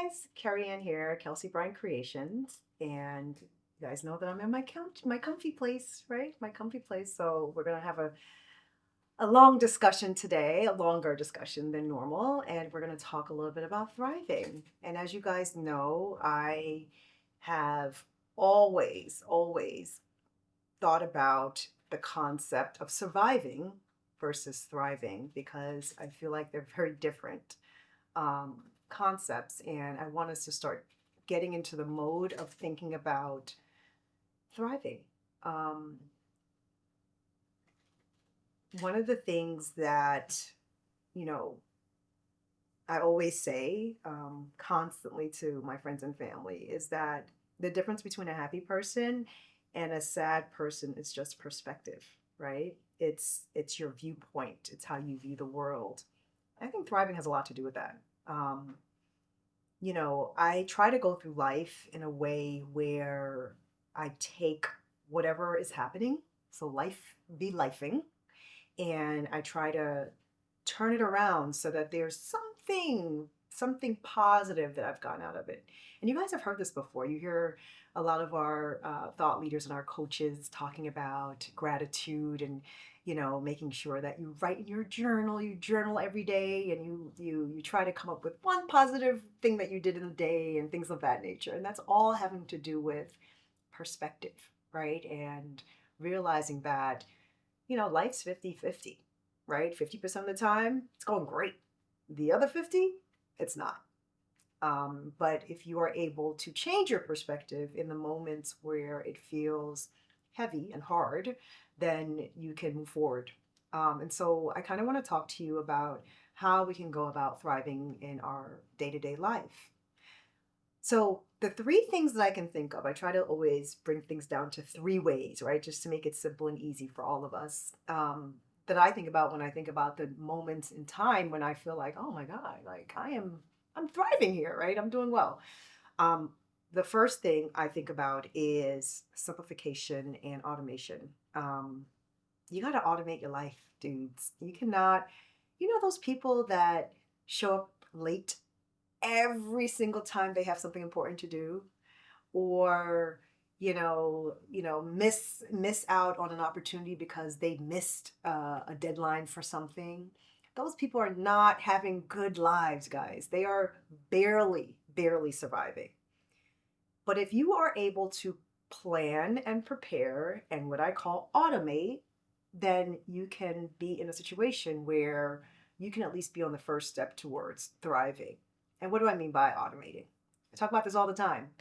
guys, Carrie Ann here, Kelsey Bryan Creations, and you guys know that I'm in my comfy place, right? My comfy place. So we're gonna have a long discussion today, a longer discussion than normal, and we're gonna talk a little bit about thriving. And as you guys know, I have always thought about the concept of surviving versus thriving because I feel like they're very different concepts, and I want us to start getting into the mode of thinking about thriving. Um, One of the things that, you know, I always say constantly to my friends and family is that the difference between a happy person and a sad person is just perspective, right? It's your viewpoint. It's how you view the world. I think thriving has a lot to do with that. Um, I try to go through life in a way where I take whatever is happening, so life be lifing, and I try to turn it around so that there's something positive that I've gotten out of it. And you guys have heard this before. You hear a lot of our thought leaders and our coaches talking about gratitude and making sure that you write in your journal. You journal every day, and you try to come up with one positive thing that you did in the day and things of that nature. And that's all having to do with perspective, right? And realizing that life's 50-50, right? 50% of the time, it's going great. The other 50, it's not. But if you are able to change your perspective in the moments where it feels heavy and hard, then you can move forward. And so I kind of want to talk to you about how we can go about thriving in our day to day life. So, the three things that I can think of, I try to always bring things down to three ways, right? Just to make it simple and easy for all of us. That I think about when I think about the moments in time when I feel like, oh my God, like I'm thriving here, right? I'm doing well. Um, the first thing I think about is simplification and automation. You got to automate your life, dudes. You cannot, those people that show up late every single time they have something important to do, or miss out on an opportunity because they missed a deadline for something. Those people are not having good lives, guys. They are barely surviving. But if you are able to plan and prepare and what I call automate, then you can be in a situation where you can at least be on the first step towards thriving. And what do I mean by automating? I talk about this all the time.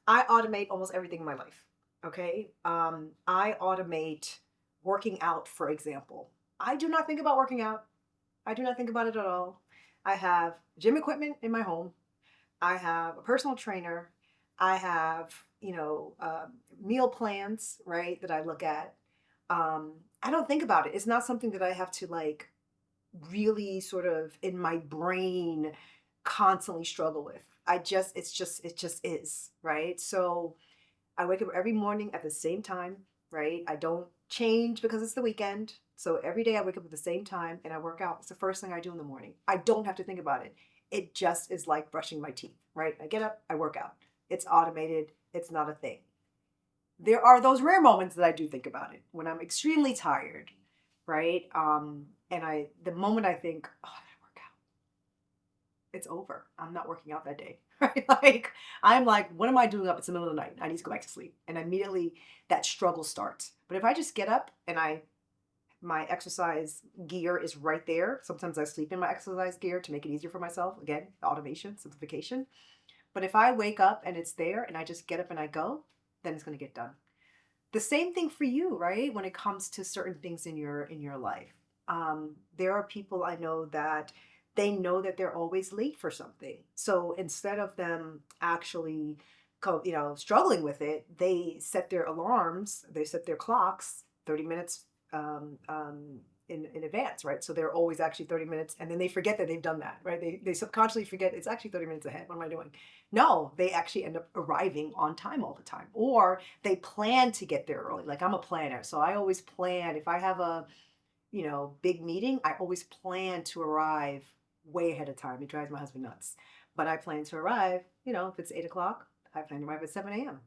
I automate almost everything in my life. Okay. I automate working out, for example. I do not think about working out. I do not think about it at all. I have gym equipment in my home. I have a personal trainer. I have, meal plans, right, that I look at. I don't think about it. It's not something that I have to like really sort of in my brain constantly struggle with. It just is, right? So I wake up every morning at the same time, right? I don't change because it's the weekend. So every day I wake up at the same time and I work out. It's the first thing I do in the morning. I don't have to think about it. It just is like brushing my teeth, right? I get up, I work out. It's automated, it's not a thing. There are those rare moments that I do think about it when I'm extremely tired, right? And the moment I think, oh, I gotta work out, it's over. I'm not working out that day. Right? Like I'm like, what am I doing up? It's the middle of the night. I need to go back to sleep. And immediately that struggle starts. But if I just get up and my exercise gear is right there. Sometimes I sleep in my exercise gear to make it easier for myself. Again, automation, simplification. But if I wake up and it's there and I just get up and I go, then it's going to get done. The same thing for you, right? When it comes to certain things in your life. There are people I know that they know that they're always late for something. So instead of them actually struggling with it, they set their alarms, they set their clocks 30 minutes in advance, right? So they're always actually 30 minutes, and then they forget that they've done that, right? They subconsciously forget it's actually 30 minutes ahead. What am I doing? No, they actually end up arriving on time all the time. Or they plan to get there early. Like I'm a planner. So I always plan if I have a, big meeting, I always plan to arrive way ahead of time. It drives my husband nuts. but I plan to arrive, if it's 8 o'clock, I plan to arrive at 7 a.m.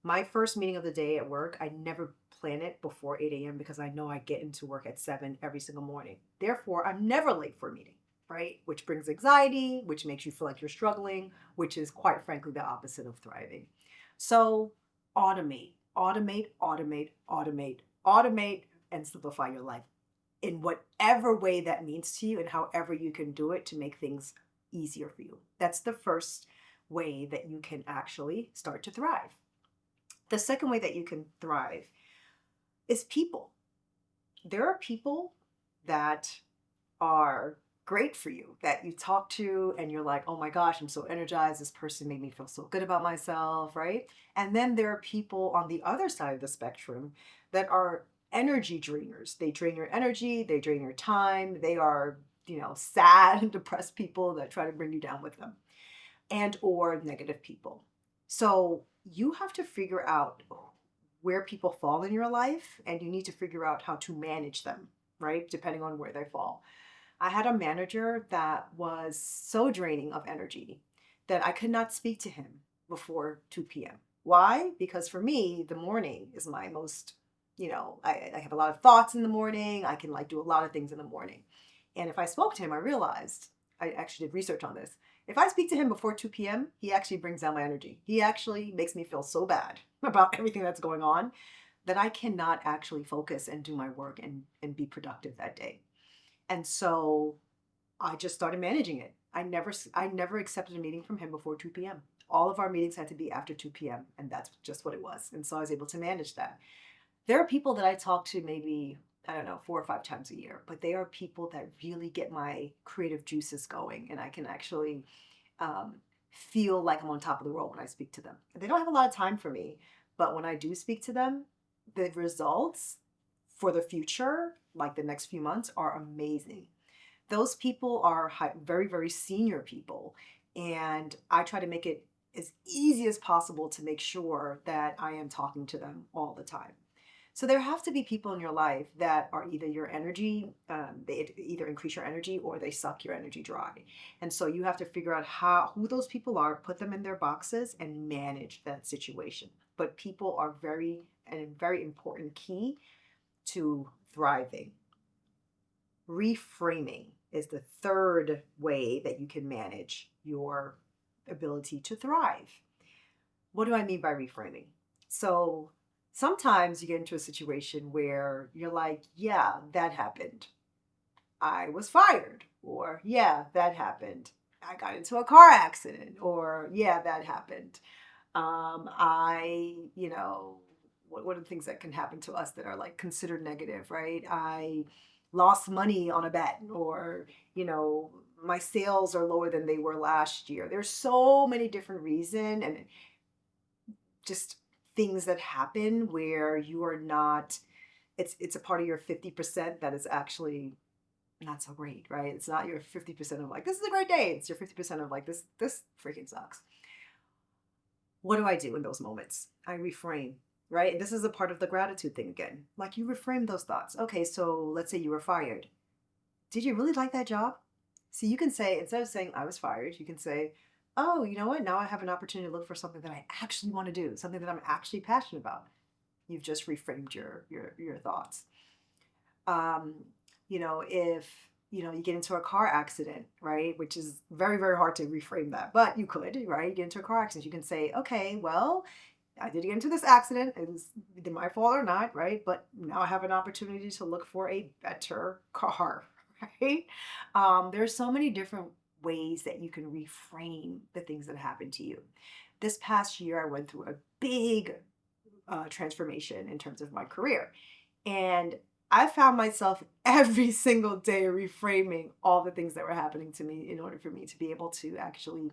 My first meeting of the day at work, I never plan it before 8 a.m. because I know I get into work at 7 every single morning. Therefore, I'm never late for a meeting, right? Which brings anxiety, which makes you feel like you're struggling, which is quite frankly the opposite of thriving. So automate, automate, automate, automate, automate, and simplify your life in whatever way that means to you and however you can do it to make things easier for you. That's the first way that you can actually start to thrive. The second way that you can thrive is people. There are people that are great for you that you talk to and you're like, oh my gosh, I'm so energized. This person made me feel so good about myself, right? And then there are people on the other side of the spectrum that are energy drainers. They drain your energy, they drain your time. They are, sad and depressed people that try to bring you down with them, and or negative people. So you have to figure out where people fall in your life, and you need to figure out how to manage them, right? Depending on where they fall. I had a manager that was so draining of energy that I could not speak to him before 2 p.m. Why? Because for me, the morning is my most, I have a lot of thoughts in the morning. I can like do a lot of things in the morning. And if I spoke to him, I realized, I actually did research on this. If I speak to him before 2 p.m., he actually brings down my energy. He actually makes me feel so bad about everything that's going on that I cannot actually focus and do my work and be productive that day. And so I just started managing it. I never accepted a meeting from him before 2 p.m. All of our meetings had to be after 2 p.m. and that's just what it was. And so I was able to manage that. There are people that I talk to maybe, I don't know, 4 or 5 times a year, but they are people that really get my creative juices going, and I can actually um, feel like I'm on top of the world when I speak to them. They don't have a lot of time for me, but when I do speak to them, the results for the future, like the next few months, are amazing. Those people are very, very senior people, and I try to make it as easy as possible to make sure that I am talking to them all the time. So there have to be people in your life that are either your energy, they either increase your energy or they suck your energy dry. And so you have to figure out who those people are, put them in their boxes, and manage that situation. But people are very important key to thriving. Reframing is the third way that you can manage your ability to thrive. What do I mean by reframing? So sometimes you get into a situation where you're like, yeah, that happened. I was fired. Or, yeah, that happened. I got into a car accident. Or, yeah, that happened. What are the things that can happen to us that are like considered negative, right? I lost money on a bet, or, my sales are lower than they were last year. There's so many different reasons, and just things that happen where you are not, it's a part of your 50% that is actually not so great, right? It's not your 50% of like, this is a great day. It's your 50% of like, this freaking sucks. What do I do in those moments? I reframe, right? And this is a part of the gratitude thing again. Like, you reframe those thoughts. Okay, so let's say you were fired. Did you really like that job? See, you can say, instead of saying I was fired, you can say, oh, you know what? Now I have an opportunity to look for something that I actually want to do, something that I'm actually passionate about. You've just reframed your thoughts. Um, if you get into a car accident, right? Which is very, very hard to reframe that, but you could, right? You get into a car accident, you can say, okay, well, I did get into this accident. It was either my fault or not, right? But now I have an opportunity to look for a better car, right? There's so many different ways that you can reframe the things that happen to you. This past year, I went through a big transformation in terms of my career. And I found myself every single day reframing all the things that were happening to me in order for me to be able to actually,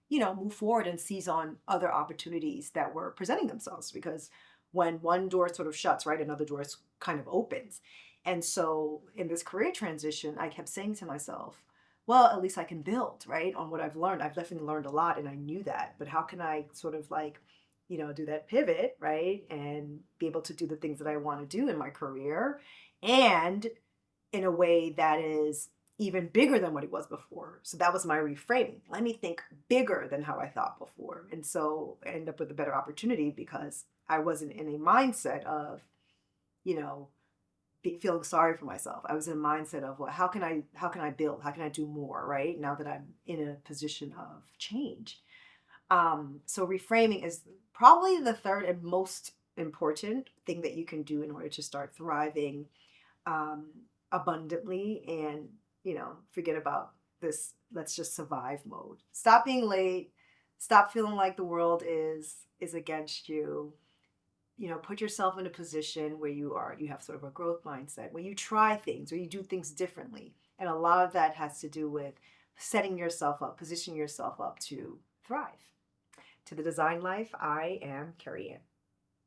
move forward and seize on other opportunities that were presenting themselves. Because when one door sort of shuts, right, another door kind of opens. And so in this career transition, I kept saying to myself, well, at least I can build, right, on what I've learned. I've definitely learned a lot and I knew that. But how can I sort of like, do that pivot, right, and be able to do the things that I want to do in my career, and in a way that is even bigger than what it was before. So that was my reframing. Let me think bigger than how I thought before. And so I end up with a better opportunity because I wasn't in a mindset of, you know, feeling sorry for myself. I was in a mindset of, well, how can I build? How can I do more, right? Now that I'm in a position of change. So reframing is probably the third and most important thing that you can do in order to start thriving um, abundantly and, forget about this let's just survive mode. Stop being late. Stop feeling like the world is against you. Put yourself in a position where you have sort of a growth mindset, where you try things, where you do things differently. And a lot of that has to do with setting yourself up, positioning yourself up to thrive. To the Design Life, I am Carrie Ann.